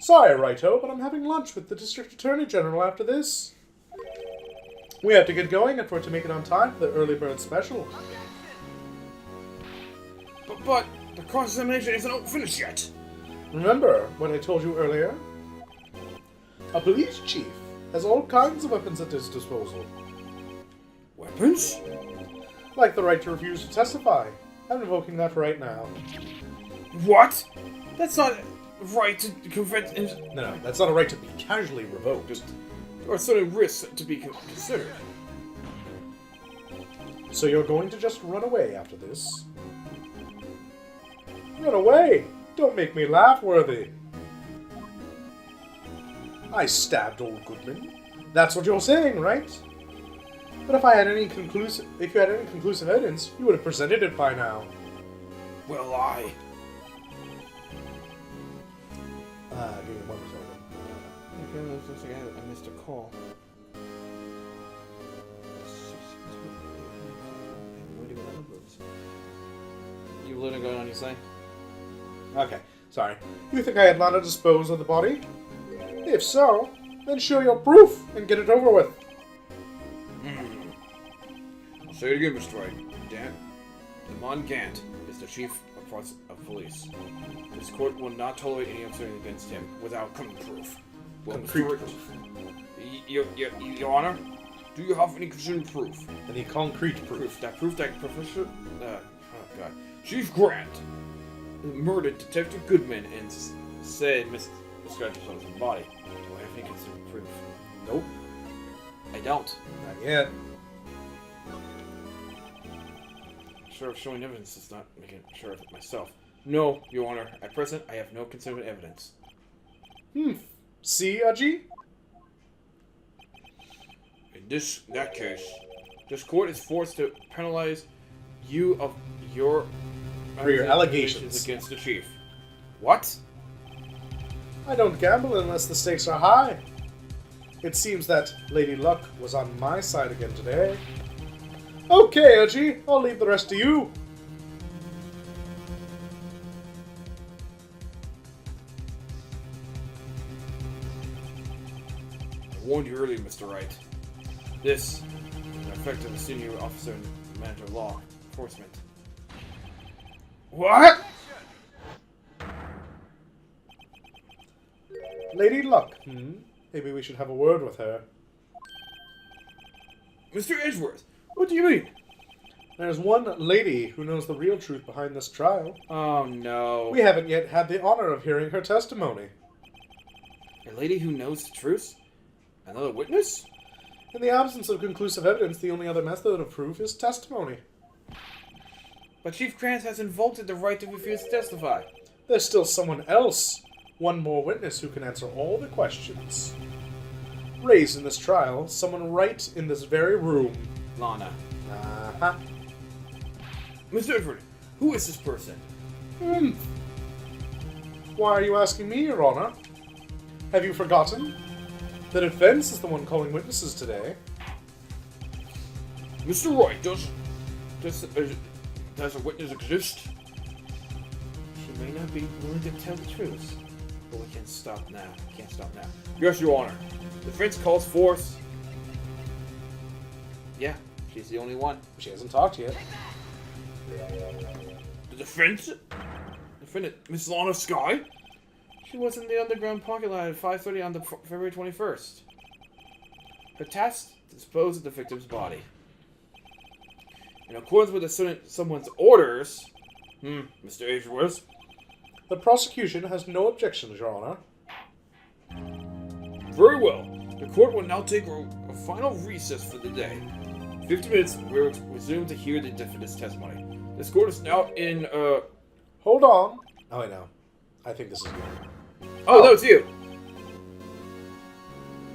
Sorry, Righto, but I'm having lunch with the District Attorney General after this. We have to get going and for it to make it on time for the early bird special. But the cross-examination isn't finished yet. Remember what I told you earlier? A police chief has all kinds of weapons at his disposal. Weapons? Like the right to refuse to testify. I'm invoking that right now. What? That's not right to prevent... No, that's not a right to be casually revoked. Or certain risks to be considered. So you're going to just run away after this? Run away! Don't make me laugh, Worthy. I stabbed old Goodman. That's what you're saying, right? But if you had any conclusive evidence, you would have presented it by now. Well, give me 1 second. I missed a call. You literally going on your side? Okay, sorry. You think I had not to dispose of the body? If so, then show your proof and get it over with. I'll show you again, Mr. Wright. Dan, Lamont Gant is the chief of police. This court will not tolerate any obscenity against him without concrete proof. Well, Concrete Mr. proof. Your Honor, do you have any concrete proof? Any concrete proof? That Professor... Chief Grant murdered Detective Goodman and said Miss Scratches on his body. Do I have any concrete proof? Nope. I don't. Not yet. Sure of showing evidence is not making sure of it myself. No, Your Honor. At present, I have no considered evidence. See, Aji? In that case, this court is forced to penalize you of your For your allegations against the chief. What? I don't gamble unless the stakes are high. It seems that Lady Luck was on my side again today. Okay, Aji, I'll leave the rest to you. I warned you earlier, Mr. Wright. This is an effective senior officer and manager of law enforcement. What? Lady Luck. Maybe we should have a word with her. Mr. Edgeworth, what do you mean? There's one lady who knows the real truth behind this trial. Oh, no. We haven't yet had the honor of hearing her testimony. A lady who knows the truth? Another witness? In the absence of conclusive evidence, the only other method of proof is testimony. But Chief Grant has invoked the right to refuse to testify. There's still someone else. One more witness who can answer all the questions raised in this trial. Someone right in this very room. Lana. Uh-huh. Mr. Edward, who is this person? Why are you asking me, Your Honor? Have you forgotten? The defense is the one calling witnesses today. Mr. Wright, does a witness exist? She may not be willing to tell the truth, but we can't stop now. Yes, Your Honor. The defense calls forth. Yeah, she's the only one. She hasn't talked yet. The defense? Defendant, Miss Lana Sky? She was in the underground parking lot at 5:30 on February 21st. Her task to dispose of the victim's body. In accordance with someone's orders, Mr. Edgeworth. The prosecution has no objections, Your Honor. Very well. The court will now take a final recess for the day. 50 minutes, we'll resume to hear the defendant's testimony. This court is now in, Hold on. Oh, I know. I think this is you. Oh, no, it's you.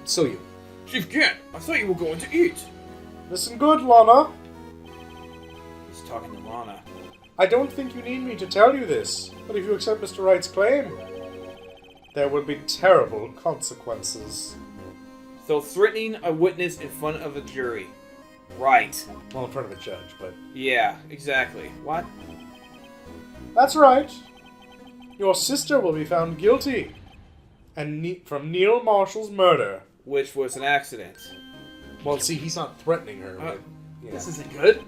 So you. Chief Kent, I thought you were going to eat. Listen good, Lana. He's talking to Lana. I don't think you need me to tell you this, but if you accept Mr. Wright's claim, there will be terrible consequences. So threatening a witness in front of a jury. Right. Well, in front of a judge, but... Yeah, exactly. What? That's right. Your sister will be found guilty. And from Neil Marshall's murder. which was an accident. Well, see, he's not threatening her. With, yeah. This isn't good.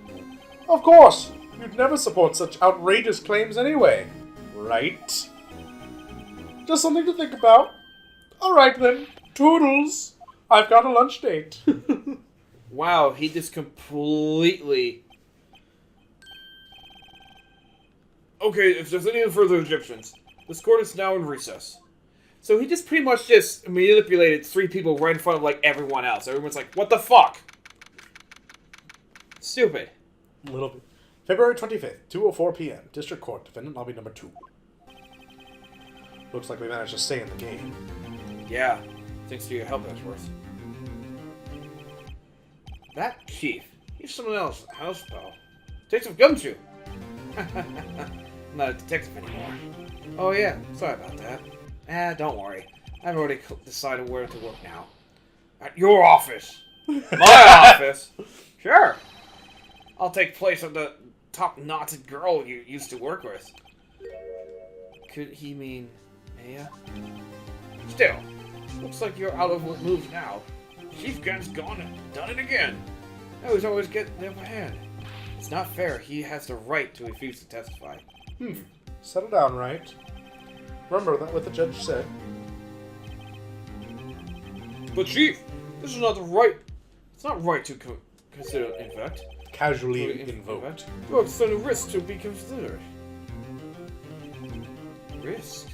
Of course! You'd never support such outrageous claims anyway. Right? Just something to think about. Alright then. Toodles! I've got a lunch date. Wow, he just completely... Okay, if there's any further objections, this court is now in recess. So he just pretty much just manipulated 3 people right in front of, like, everyone else. Everyone's like, what the fuck? Stupid. A little bit. February 25th, 2:04 p.m. District Court, Defendant Lobby Number 2. Looks like we managed to stay in the game. Yeah, thanks to your help, Edgeworth. That chief, he's someone else, house pal. Take some gumshoe. I'm not a detective anymore. Oh yeah, sorry about that. Don't worry. I've already decided where to work now. At your office. My office? Sure. I'll take place of the top-knotted girl you used to work with. Could he mean Maya? Still, looks like you're out of moves now. Chief Gun's gone and done it again. I was always getting the upper hand. It's not fair. He has the right to refuse to testify. Settle down, right? Remember that what the judge said. But Chief, this is not the right... It's not right to consider, in fact. Casually invoked. You have certain risks to be considered. Risk?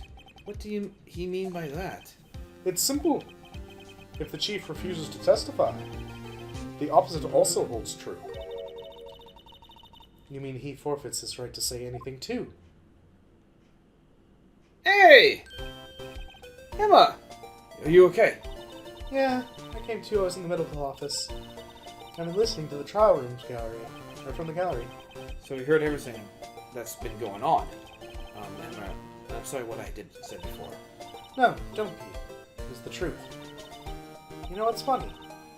What do he mean by that? It's simple. If the chief refuses to testify, the opposite also holds true. You mean he forfeits his right to say anything too? Hey! Emma! Are you okay? Yeah, I came to. I was in the medical office. I've been listening to the trial rooms gallery, or from the gallery. So you heard everything that's been going on. Emma, I'm sorry what I said before. No, don't be. It's the truth. You know what's funny?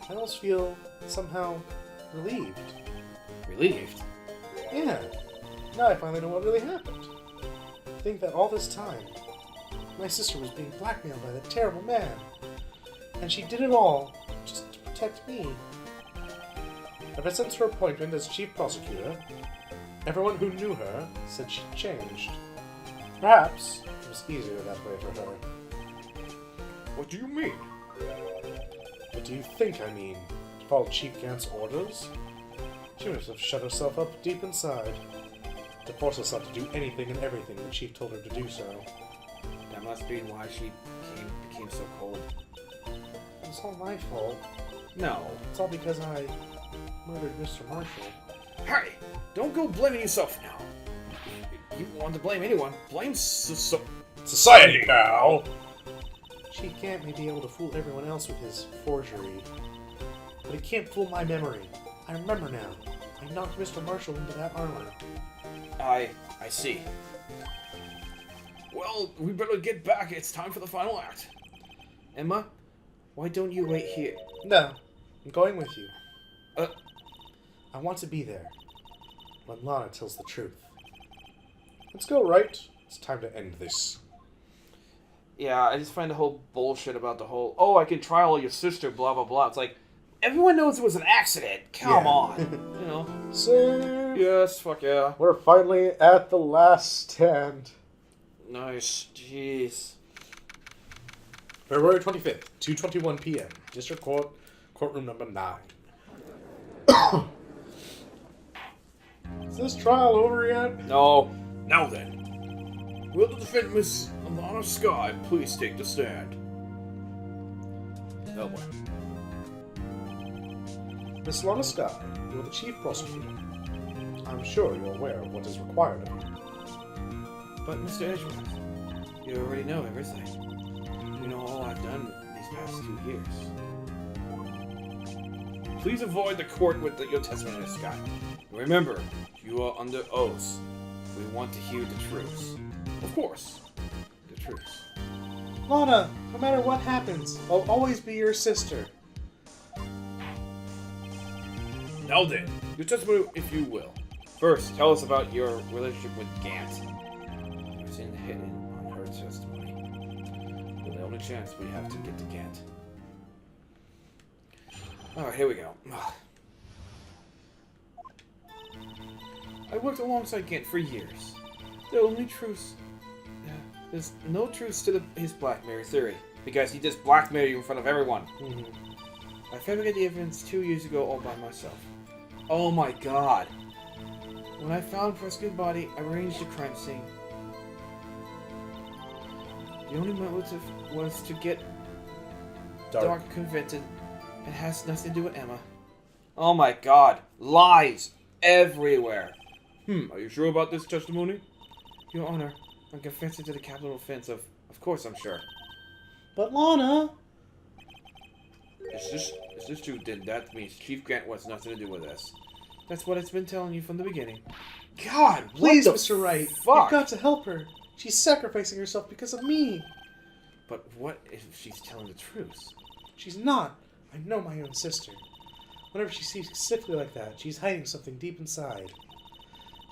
I almost feel somehow relieved. Relieved? Yeah. Now I finally know what really happened. I think that all this time, my sister was being blackmailed by that terrible man. And she did it all just to protect me. Ever since her appointment as chief prosecutor, everyone who knew her said she'd changed. Perhaps it was easier that way for her. What do you mean? What do you think I mean? To follow Chief Gant's orders? She must have shut herself up deep inside. To force herself to do anything and everything the Chief told her to do so. That must be why she became so cold. It's all my fault. No. It's all because I murdered Mr. Marshall. Hey! Don't go blaming yourself now. If you want to blame anyone, blame Society, pal! Chief Gant may be able to fool everyone else with his forgery, but he can't fool my memory. I remember now. I knocked Mr. Marshall into that armor. I see. Well, we better get back. It's time for the final act. Emma, why don't you wait here? No, I'm going with you. I want to be there when Lana tells the truth. Let's go, right? It's time to end this. Yeah, I just find the whole bullshit about the whole, oh, I can trial your sister, blah, blah, blah. It's like, everyone knows it was an accident. Come on. You know? Save! Yes, fuck yeah. We're finally at the last stand. Nice. Jeez. February 25th, 2:21 p.m. District Court, courtroom number 9. Is this trial over yet? No. Now then. Will the defendant, Miss Alana Sky, please take the stand? No one. Miss Lana Sky, you're the chief prosecutor. I'm sure you're aware of what is required of you. But, Mr. Edgeworth, you already know everything. You know all I've done these past 2 years. Please avoid the court with your testimony, Miss Sky. Remember, you are under oath. We want to hear the truth. Of course, the truth. Lana, no matter what happens, I'll always be your sister. Now then, your testimony, if you will. First, tell us about your relationship with Gant. Everything hidden on her testimony. Will only chance we have to get to Gant. Alright, here we go. I worked alongside Gant for years. The only truth... there's no truth to his blackmail theory. Because he just blackmailed you in front of everyone. I fabricated the evidence 2 years ago all by myself. Oh my god. When I found Prescott's body, I arranged the crime scene. The only motive was to get Dark convicted. It has nothing to do with Emma. Oh my god. Lies everywhere. Are you sure about this testimony? Your Honor, I'm confessing to the capital offense of course I'm sure. But Lana... Is this true? Then that means Chief Grant wants nothing to do with this. That's what it's been telling you from the beginning. God, please, what the Mr. Wright. Fuck? You've got to help her. She's sacrificing herself because of me. But what if she's telling the truth? She's not. I know my own sister. Whenever she speaks sickly like that, she's hiding something deep inside.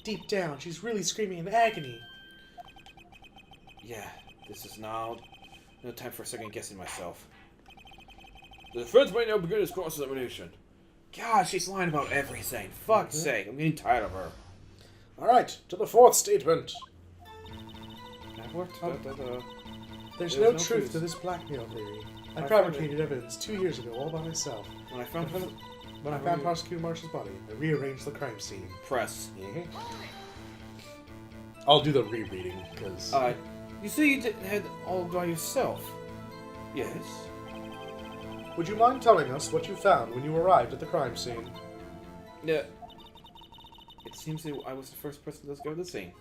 Deep down, she's really screaming in agony. Yeah, this is now no time for second guessing myself. The defense may now begin its cross-examination. God, she's lying about everything. Fuck's sake, I'm getting tired of her. Alright, to the fourth statement. That worked. There's no truth to this blackmail theory. I fabricated evidence 2 years ago all by myself. When I found Prosecutor Marshall's body, I rearranged the crime scene. Press. I'll do the rereading, because... you say you did it all by yourself? Yes. Would you mind telling us what you found when you arrived at the crime scene? Yeah. It seems that I was the first person to discover the scene.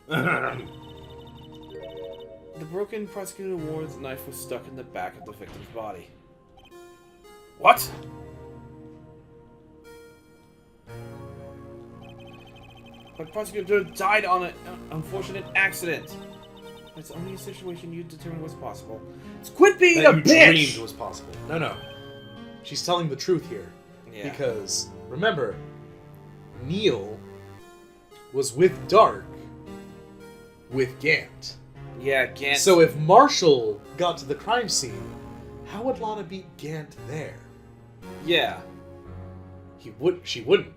The broken prosecutor Ward's knife was stuck in the back of the victim's body. What? But prosecutor died on an unfortunate accident. That's only a situation you determined was possible. Quit being a bitch! That you dreamed was possible. No. She's telling the truth here. Yeah. Because, remember, Neil was with Dark with Gant. Yeah, Gant. So if Marshall got to the crime scene, how would Lana beat Gant there? Yeah. She wouldn't.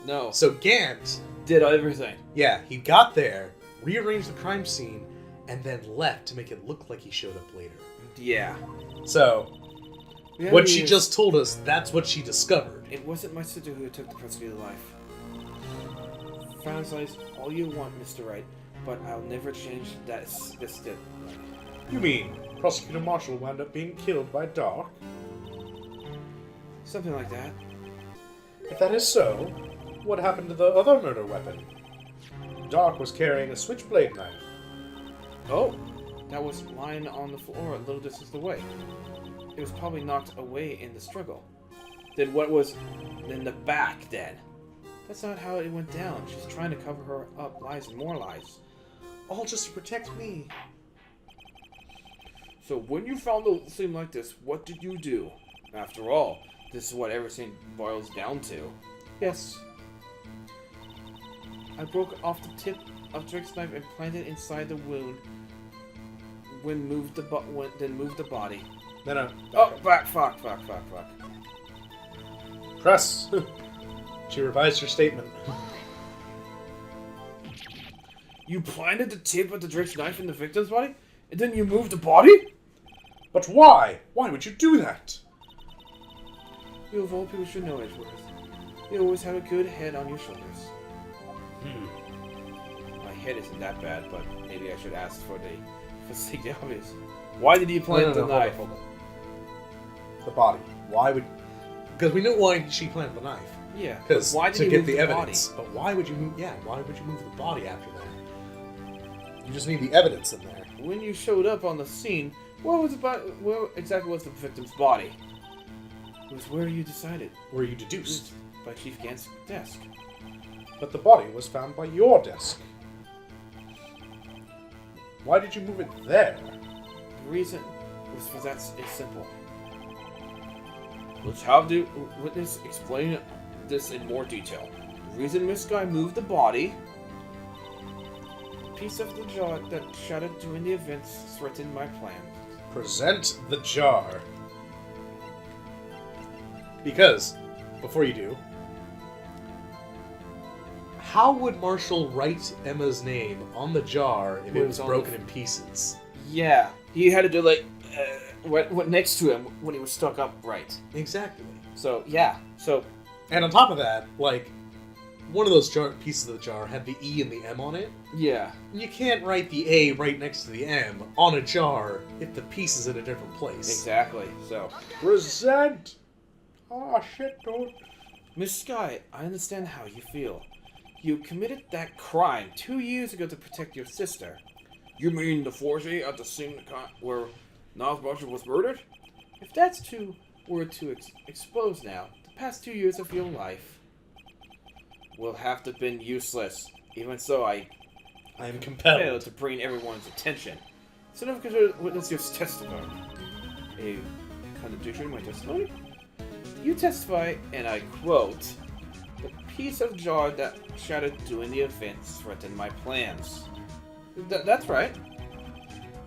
No. So Gant did everything. Yeah, he got there, rearranged the crime scene, and then left to make it look like he showed up later. Yeah. So, what she just told us, that's what she discovered. It wasn't my sister who took the prosecutor's life. Fantasize all you want, Mr. Wright, but I'll never change this step. You mean Prosecutor Marshall wound up being killed by Dark? Something like that. If that is so, what happened to the other murder weapon? Dark was carrying a switchblade knife. Oh, that was lying on the floor a little distance away. It was probably knocked away in the struggle. Then what was in the back then? That's not how it went down. She's trying to cover her up, lies and more lies. All just to protect me. So when you found a scene like this, what did you do? After all, this is what everything boils down to. Yes. I broke off the tip of Drake's knife and planted it inside the wound. Then moved the body. No. Oh, fuck. Press. She revised her statement. You planted the tip of the Drake's knife in the victim's body? And then you moved the body? But why? Why would you do that? You of all people should know, Edgeworth. You always have a good head on your shoulders. My head isn't that bad, but maybe I should ask for the obvious. Why did he plant the knife? Hold on. The body. Why would... Because we know why she planted the knife. Yeah. Because why did to he get move the body? evidence. But why would you move... Yeah, why would you move the body after that? You just need the evidence in there. When you showed up on the scene, where exactly was the victim's body? It was where you decided. Where you deduced. By Chief Gant's desk. But the body was found by your desk. Why did you move it there? The reason was for that is simple. Let's have the witness explain this in more detail. The reason Miss Guy moved the body, the piece of the jaw that shattered during the events threatened my plan. Present the jar. Because, before you do, how would Marshall write Emma's name on the jar if it was broken in pieces? Yeah, he had to do like what next to him when he was stuck upright. Exactly. So yeah, and on top of that, like, one of those pieces of the jar had the E and the M on it. Yeah. You can't write the A right next to the M on a jar if the piece is in a different place. Exactly. So. Present. Oh shit, dude. Miss Sky, I understand how you feel. You committed that crime 2 years ago to protect your sister. You mean the forgery at the scene where Niles Marshall was murdered? If that's too exposed now, the past 2 years of your life will have to have been useless. Even so, I am compelled failed to bring everyone's attention. So never consider witness your testimony. A contradiction in my testimony? You testify, and I quote, "The piece of jar that shattered during the events threatened my plans." That's right.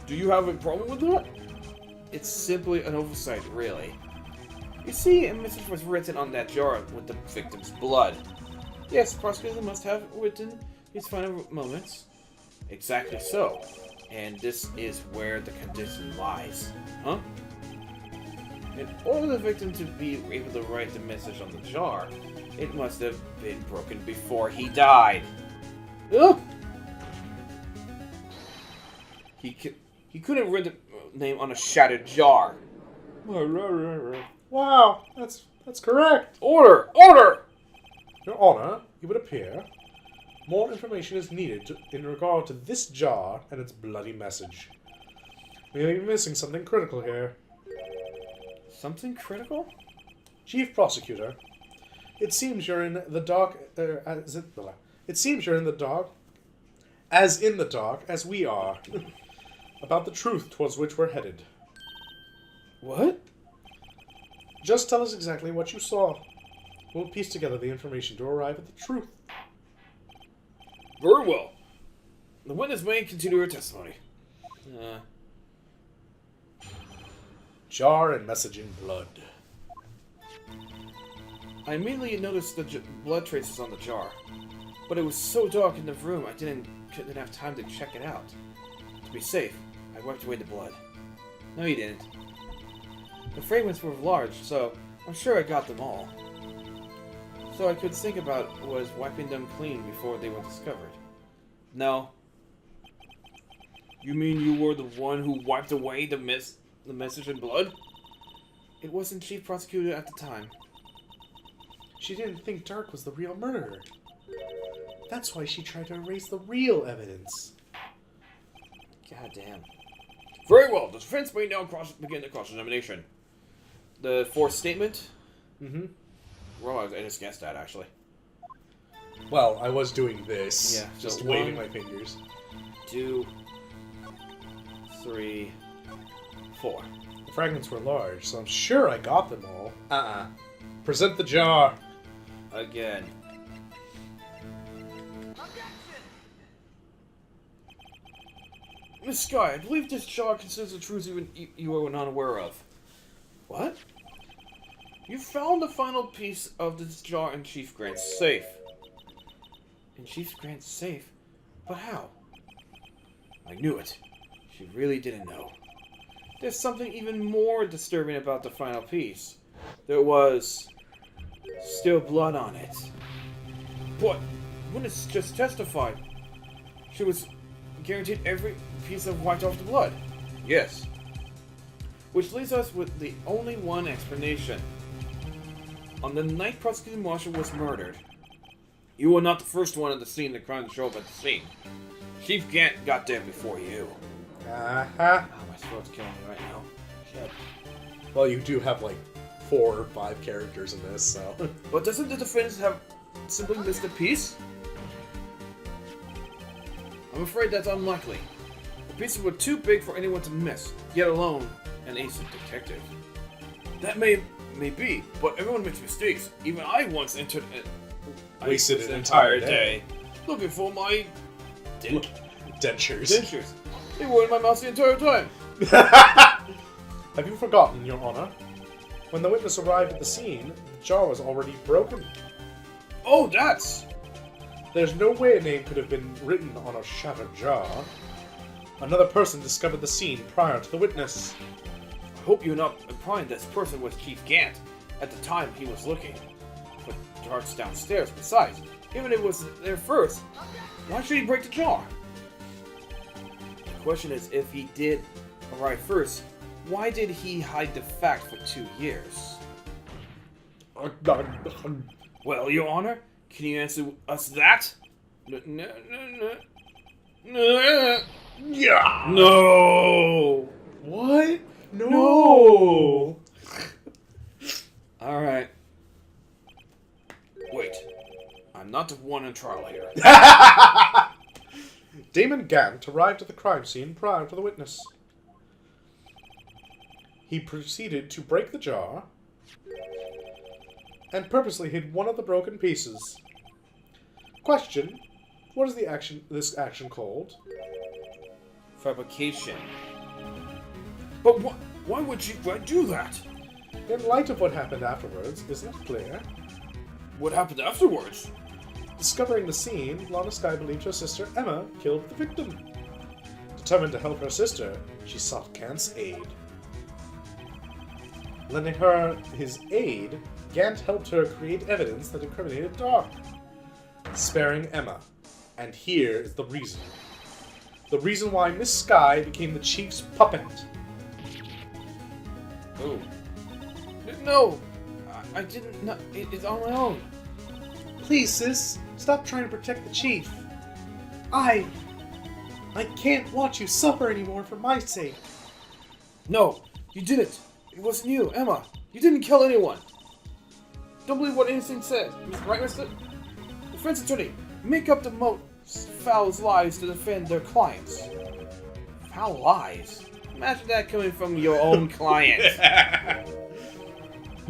Do you have a problem with that? It's simply an oversight, really. You see, a message was written on that jar with the victim's blood. Yes, the prosecutor must have written his final moments. Exactly so. And this is where the condition lies. Huh? In order for the victim to be able to write the message on the jar, it must have been broken before he died. Ugh! He couldn't write the name on a shattered jar. Wow, that's correct. Order! Order! Your Honor, it would appear more information is needed in regard to this jar and its bloody message. We may be missing something critical here. Something critical? Chief Prosecutor, it seems you're in the dark. It seems you're in the dark, as in the dark as we are, about the truth towards which we're headed. What? Just tell us exactly what you saw. We'll piece together the information to arrive at the truth. Very well. The witness may continue her testimony. Jar and message in blood. I immediately noticed the blood traces on the jar, but it was so dark in the room I couldn't have time to check it out. To be safe, I wiped away the blood. No, you didn't. The fragments were large, so I'm sure I got them all. So I could think about was wiping them clean before they were discovered. No. You mean you were the one who wiped away the message in blood? It wasn't Chief Prosecutor at the time. She didn't think Dark was the real murderer. That's why she tried to erase the real evidence. God damn. Very well. The defense may now begin the cross-examination. The fourth statement? Mm-hmm. Well, I just guessed that, actually. Well, I was doing this. Yeah. Just So waving 1, my fingers. 2, 3, 4. The fragments were large, so I'm sure I got them all. Present the jar. Again. Miss Sky, I believe this jar contains the truth you were not aware of. What? You found the final piece of this jar in Chief Grant's safe. In Chief Grant's safe? But how? I knew it. She really didn't know. There's something even more disturbing about the final piece. There was still blood on it. But witness just testified. She was guaranteed every piece of wiped off the blood. Yes. Which leaves us with the only one explanation. On the night Prosecutor Marshall was murdered, you were not the first one at the scene the crime to show up at the scene. Chief Gant got there before you. Uh-huh. Oh, my throat's killing me right now. Shit. Well, you do have like 4 or 5 characters in this, so... But doesn't the defense have simply missed a piece? I'm afraid that's unlikely. The pieces were too big for anyone to miss, yet alone an ace detective. That may be, but everyone makes mistakes. Even I once wasted an entire day looking for my dentures. They were in my mouth the entire time. Have you forgotten, Your Honor? When the witness arrived at the scene, the jar was already broken. Oh, that's... There's no way a name could have been written on a shattered jar. Another person discovered the scene prior to the witness. I hope you're not implying this person was Chief Gant at the time he was looking for jars downstairs. Besides, even if it was there first, why should he break the jar? The question is, if he did arrive first, why did he hide the fact for 2 years? Well, Your Honor, can you answer us that? Yeah. No! What? No. Alright. Wait. I'm not the one in trial here. Damon Gant arrived at the crime scene prior to the witness. He proceeded to break the jar and purposely hid one of the broken pieces. Question: what is this action called? Fabrication. But why would you do that? In light of what happened afterwards, isn't it clear? What happened afterwards? Discovering the scene, Lana Skye believed her sister Emma killed the victim. Determined to help her sister, she sought Gant's aid. Lending her his aid, Gant helped her create evidence that incriminated Dark, sparing Emma. And here is the reason. The reason why Miss Skye became the Chief's puppet. Oh. No! I didn't know. It's on my own. Please, sis, stop trying to protect the Chief. I can't watch you suffer anymore for my sake. No, you didn't. It wasn't you, Emma. You didn't kill anyone. Don't believe what innocent says. Right, mister? Defense attorney, make up the most foul lies to defend their clients. Foul lies? Imagine that coming from your own client.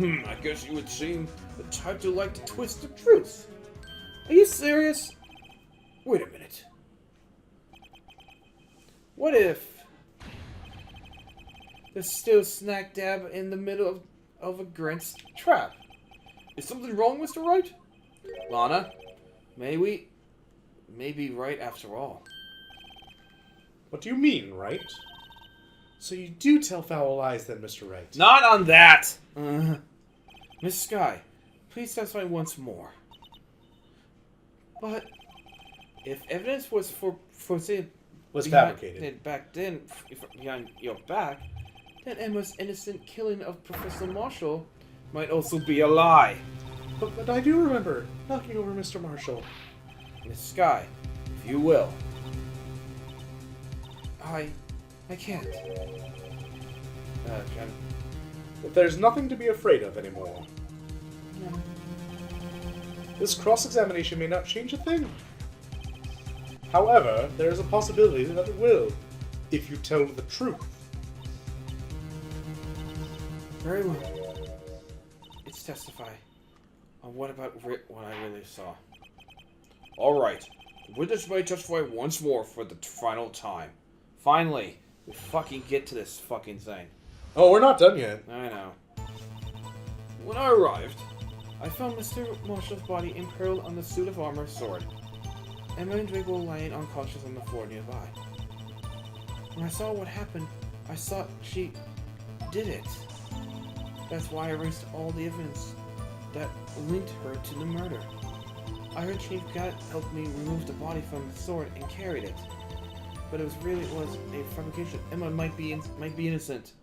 I guess you would seem the type to like to twist the truth. Are you serious? Wait a minute. What if there's still snack dab in the middle of a Grant's trap? Is something wrong, Mr. Wright? Lana, may be right after all. What do you mean, Wright? So you do tell foul lies then, Mr. Wright? Not on that! Miss Skye, please testify once more. But if evidence was fabricated back then behind your back, then Emma's innocent killing of Professor Marshall might also be a lie. But I do remember knocking over Mr. Marshall. Miss Skye, if you will. I can't. Shannon. But there's nothing to be afraid of anymore. No. This cross-examination may not change a thing. However, there is a possibility that it will, if you tell the truth. Very well. Let's testify on what I really saw. Alright. The witness may testify once more for the final time. Finally, we fucking get to this fucking thing. Oh, we're not done yet. I know. When I arrived, I found Mr. Marshall's body impaled on the suit of armor sword. Emma and Drake were lying unconscious on the floor nearby. When I saw what happened, I thought she did it. That's why I erased all the evidence that linked her to the murder. I heard Chief Gant helped me remove the body from the sword and carried it. But it was a fabrication. Emma might be innocent.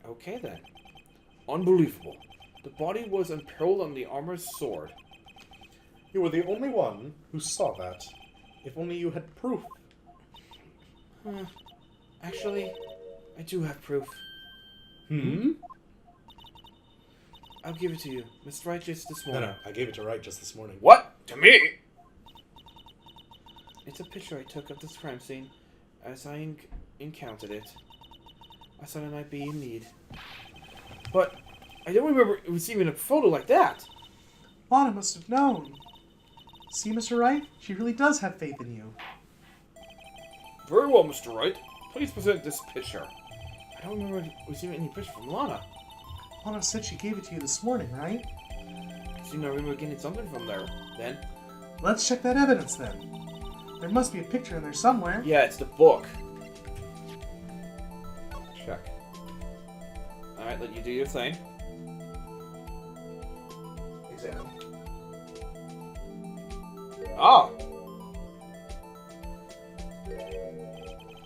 Okay then. Unbelievable. The body was impaled on the armor's sword. You were the only one who saw that. If only you had proof. Actually, I do have proof. I'll give it to you. Mr. Wright just this morning. No, I gave it to Wright just this morning. What? To me? It's a picture I took of this crime scene as I encountered it. I thought I might be in need. But I don't remember receiving a photo like that. Lana must have known. See, Mr. Wright? She really does have faith in you. Very well, Mr. Wright. Please present this picture. I don't remember receiving any picture from Lana. Lana said she gave it to you this morning, right? So you know, we were getting something from there then. Let's check that evidence then. There must be a picture in there somewhere. Yeah, it's the book. Check. Alright, let you do your thing. Examine. Oh!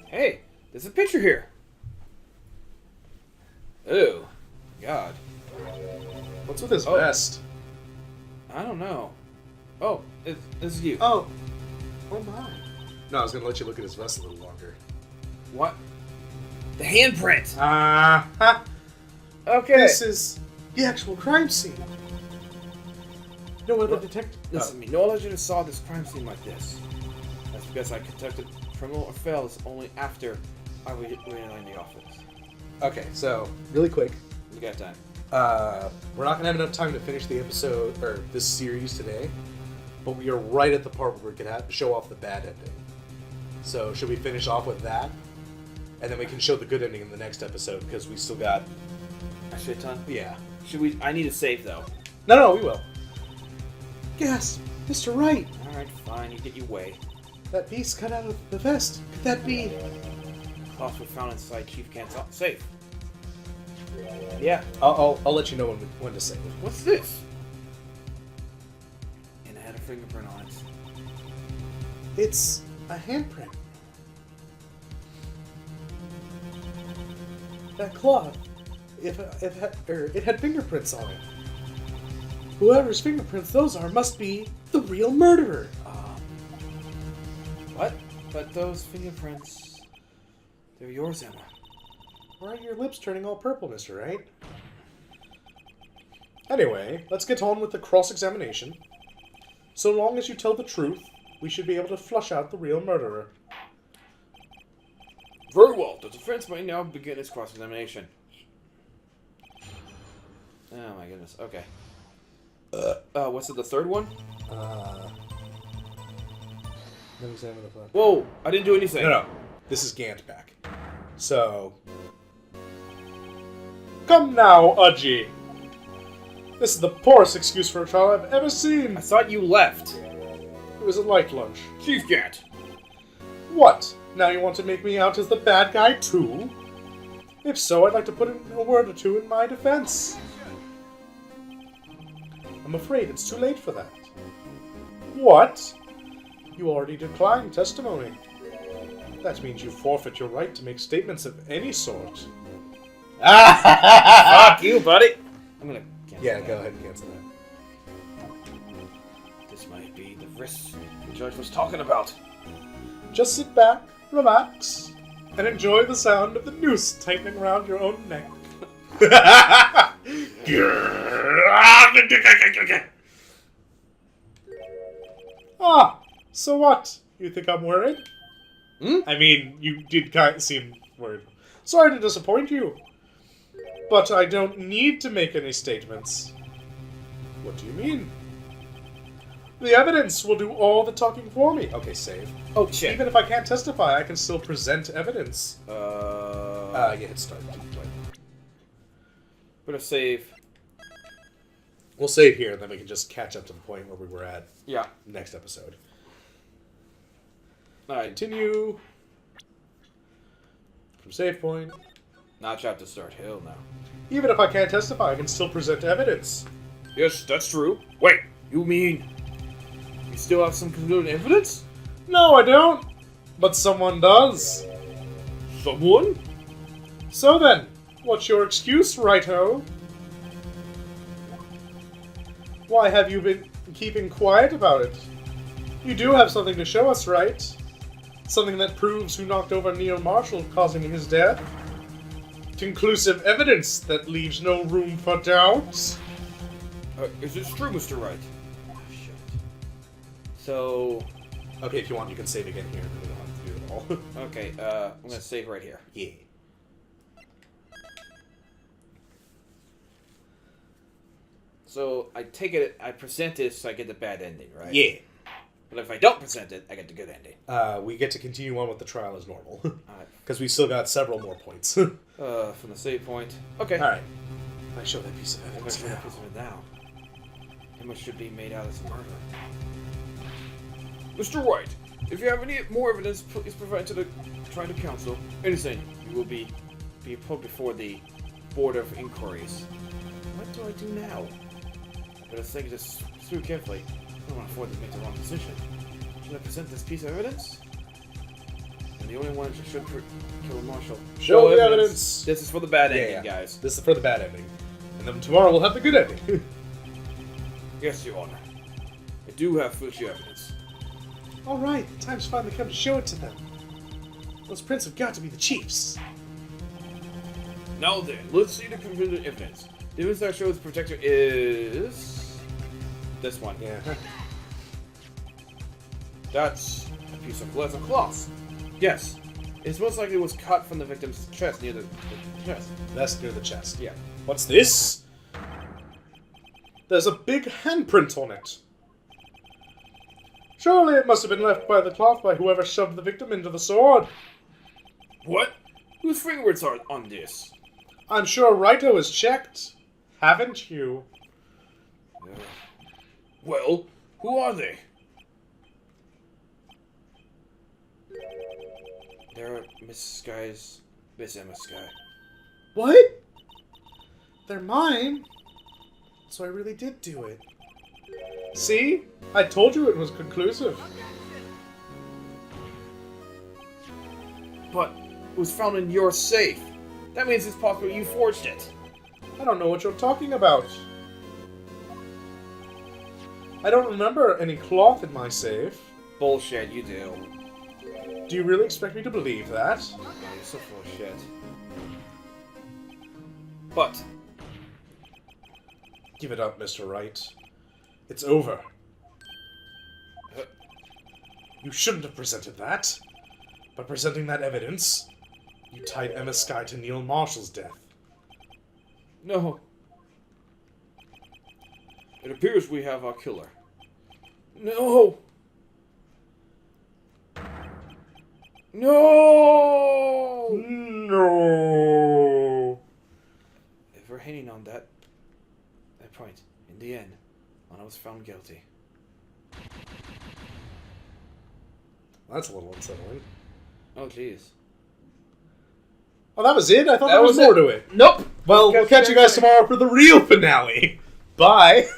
Hey, there's a picture here. Ew. God. What's with his vest? I don't know. Oh, this is you. Oh. Oh my. No, I was gonna let you look at his vest a little longer. What? The handprint! Ah. Okay. This is the actual crime scene. No other detective. Listen to me. No legend saw this crime scene like this. That's because I conducted criminal affairs only after I realigned the office. Okay, so really quick. We got time. We're not gonna have enough time to finish the episode or this series today, but we are right at the part where we can show off the bad ending. So should we finish off with that, and then we can show the good ending in the next episode because we still got A shit ton? Yeah. Should we? I need a save though. No, we will. Yes, Mr. Wright. Alright, fine. You get your way. That piece cut out of the vest. Could that be? Cloths were found inside Chief Kent's safe. Yeah. I'll let you know when to say it. What's this? And it had a fingerprint on it. It's a handprint. That cloth, it had fingerprints on it. Whoever's fingerprints those are must be the real murderer. What? But those fingerprints, they're yours, Emma. Why are your lips turning all purple, Mr. Wright? Anyway, let's get on with the cross-examination. So long as you tell the truth, we should be able to flush out the real murderer. Very well. The defense may now begin its cross-examination. Oh my goodness. Okay. What's it? The third one? Let me examine the front. Whoa! I didn't do anything. No. This is Gant back. So... Come now, Udgy. This is the poorest excuse for a trial I've ever seen. I thought you left. It was a light lunch. Chief Gant. What? Now you want to make me out as the bad guy, too? If so, I'd like to put in a word or two in my defense. I'm afraid it's too late for that. What? You already declined testimony. That means you forfeit your right to make statements of any sort. Fuck you, buddy. I'm gonna cancel that. Go ahead and cancel that. This might be the risk the judge was talking about. Just sit back, relax, and enjoy the sound of the noose tightening around your own neck. So what? You think I'm worried? I mean, you did kind of seem worried. Sorry to disappoint you. But I don't need to make any statements. What do you mean? The evidence will do all the talking for me. Okay, save. Oh, shit. Even if I can't testify, I can still present evidence. Hit start. Put a save. We'll save here, and then we can just catch up to the point where we were at. Yeah. Next episode. Alright. Continue. From save point. Not chapter start. Hell no. Even if I can't testify, I can still present evidence. Yes, that's true. Wait, you mean you still have some concluding evidence? No, I don't. But someone does. Someone? So then, what's your excuse, righto? Why have you been keeping quiet about it? You do have something to show us, right? Something that proves who knocked over Neil Marshall, causing his death? Conclusive evidence that leaves no room for doubt? Is this true, Mr. Wright? Oh, shit. So... Okay, if you want, you can save again here. We don't have to do it all. Okay, I'm gonna save right here. Yeah. So, I take it, I present this so I get the bad ending, right? Yeah. But if I don't present it, I get the good ending. We get to continue on with the trial as normal. Alright, Because we still got several more points. From the save point. Okay. Alright. I show that piece of I'm gonna evidence show that now. piece of it now. How much should be made out of this murder? Mr. White, if you have any more evidence, please provide it to the Trident Council. Anything, you will be put before the Board of Inquiries. What do I do now? I better think this through carefully. I don't want to afford to make the wrong decision. Should I present this piece of evidence? And the only one that should kill Marshall. Show the evidence. This is for the bad ending, Yeah. guys. This is for the bad ending. And then tomorrow we'll have the good ending. Yes, Your Honor. I do have future evidence. Alright, the time's finally come to show it to them. Those prints have got to be the chiefs. Now then, let's see the convincing evidence. The evidence that shows the protector is... this one. Yeah. That's a piece of leather cloth. Yes. It's most likely was cut from the victim's chest, near the chest. That's near the chest. Yeah. What's this? There's a big handprint on it. Surely it must have been left by the cloth by whoever shoved the victim into the sword. What? Whose fingerprints are on this? I'm sure Raito has checked. Haven't you? Well, who are they? They're Miss Emma Sky. What? They're mine? So I really did do it. See? I told you it was conclusive. But it was found in your safe. That means it's possible you forged it. I don't know what you're talking about. I don't remember any cloth in my safe. Bullshit, you do. Do you really expect me to believe that? Yeah, you're so full of shit. But Give it up, Mr. Wright. It's over. You shouldn't have presented that. By presenting that evidence, you tied Emma Sky to Neil Marshall's death. no. It appears we have our killer. No! No! No. If we're hanging on that point, in the end, Anna was found guilty. That's a little unsettling. Oh, jeez. Oh, that was it? I thought That there was was more it. to it. Nope! Well, we'll catch you guys tomorrow for the real finale. Bye.